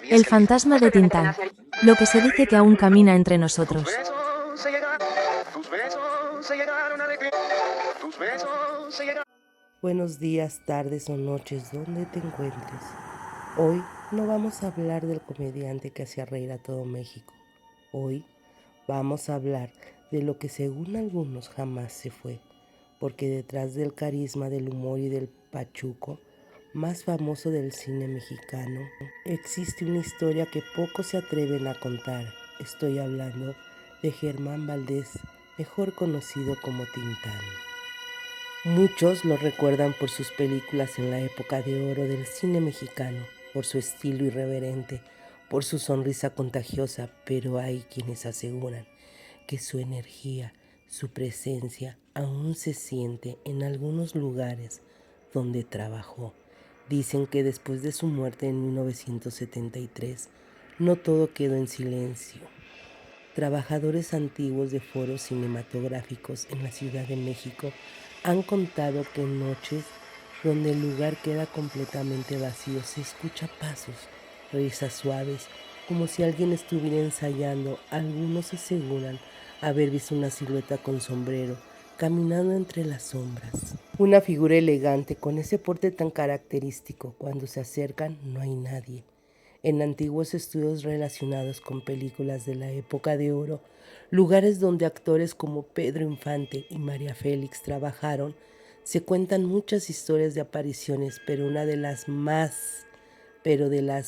El fantasma de Tintán. Lo que se dice que aún camina entre nosotros. Buenos días, tardes o noches, donde te encuentres. Hoy no vamos a hablar del comediante que hacía reír a todo México. Hoy vamos a hablar de lo que según algunos jamás se fue, porque detrás del carisma, del humor y del pachuco más famoso del cine mexicano, existe una historia que pocos se atreven a contar. Estoy hablando de Germán Valdés, mejor conocido como Tintán. Muchos lo recuerdan por sus películas en la época de oro del cine mexicano, por su estilo irreverente, por su sonrisa contagiosa, pero hay quienes aseguran que su energía, su presencia aún se siente en algunos lugares donde trabajó. Dicen que después de su muerte en 1973, no todo quedó en silencio. Trabajadores antiguos de foros cinematográficos en la Ciudad de México han contado que en noches donde el lugar queda completamente vacío se escucha pasos, risas suaves, como si alguien estuviera ensayando. Algunos aseguran haber visto una silueta con sombrero caminando entre las sombras. Una figura elegante con ese porte tan característico. Cuando se acercan no hay nadie. En antiguos estudios relacionados con películas de la época de oro, lugares donde actores como Pedro Infante y María Félix trabajaron, se cuentan muchas historias de apariciones, pero de las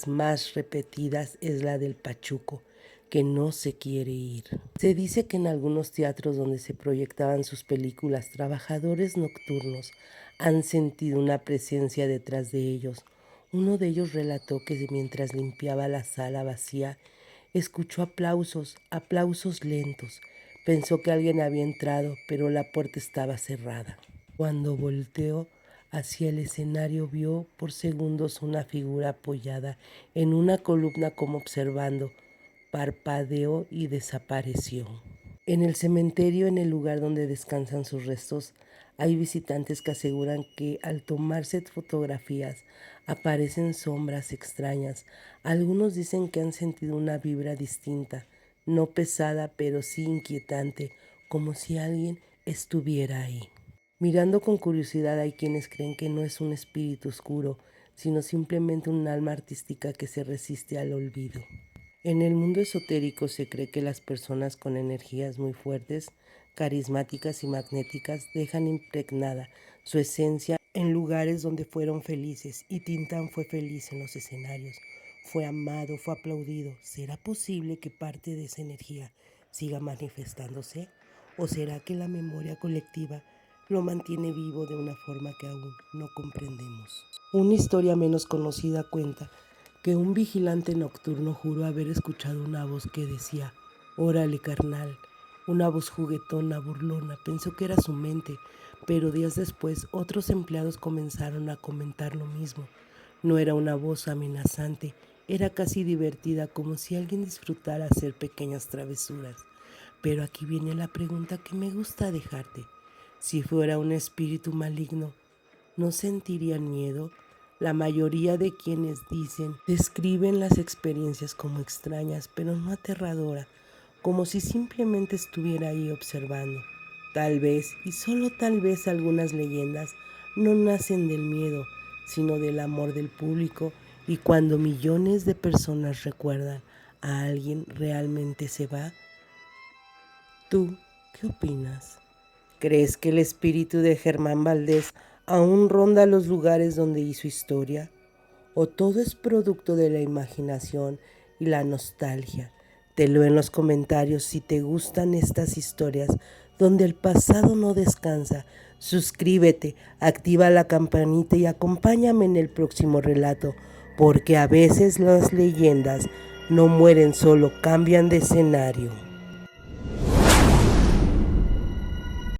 más repetidas es la del Pachuco, que no se quiere ir. Se dice que en algunos teatros donde se proyectaban sus películas, trabajadores nocturnos han sentido una presencia detrás de ellos. Uno de ellos relató que mientras limpiaba la sala vacía, escuchó aplausos lentos. Pensó que alguien había entrado, pero la puerta estaba cerrada. Cuando volteó hacia el escenario, vio por segundos una figura apoyada en una columna como observando. Parpadeó y desapareció. En el cementerio, en el lugar donde descansan sus restos, hay visitantes que aseguran que al tomarse fotografías aparecen sombras extrañas. Algunos dicen que han sentido una vibra distinta, no pesada, pero sí inquietante, como si alguien estuviera ahí. Mirando con curiosidad hay quienes creen que no es un espíritu oscuro, sino simplemente un alma artística que se resiste al olvido. En el mundo esotérico se cree que las personas con energías muy fuertes, carismáticas y magnéticas dejan impregnada su esencia en lugares donde fueron felices, y Tintán fue feliz en los escenarios. Fue amado, fue aplaudido. ¿Será posible que parte de esa energía siga manifestándose? ¿O será que la memoria colectiva lo mantiene vivo de una forma que aún no comprendemos? Una historia menos conocida cuenta que un vigilante nocturno juró haber escuchado una voz que decía: «Órale, carnal», una voz juguetona, burlona. Pensó que era su mente, pero días después otros empleados comenzaron a comentar lo mismo. No era una voz amenazante, era casi divertida, como si alguien disfrutara hacer pequeñas travesuras. Pero aquí viene la pregunta que me gusta dejarte. Si fuera un espíritu maligno, ¿no sentirían miedo? La mayoría de quienes describen las experiencias como extrañas, pero no aterradora, como si simplemente estuviera ahí observando. Tal vez, y solo tal vez, algunas leyendas no nacen del miedo, sino del amor del público, y cuando millones de personas recuerdan a alguien, realmente se va. ¿Tú qué opinas? ¿Crees que el espíritu de Germán Valdés aún ronda los lugares donde hizo historia? ¿O todo es producto de la imaginación y la nostalgia? Te leo en los comentarios si te gustan estas historias donde el pasado no descansa. Suscríbete, activa la campanita y acompáñame en el próximo relato, porque a veces las leyendas no mueren, solo cambian de escenario.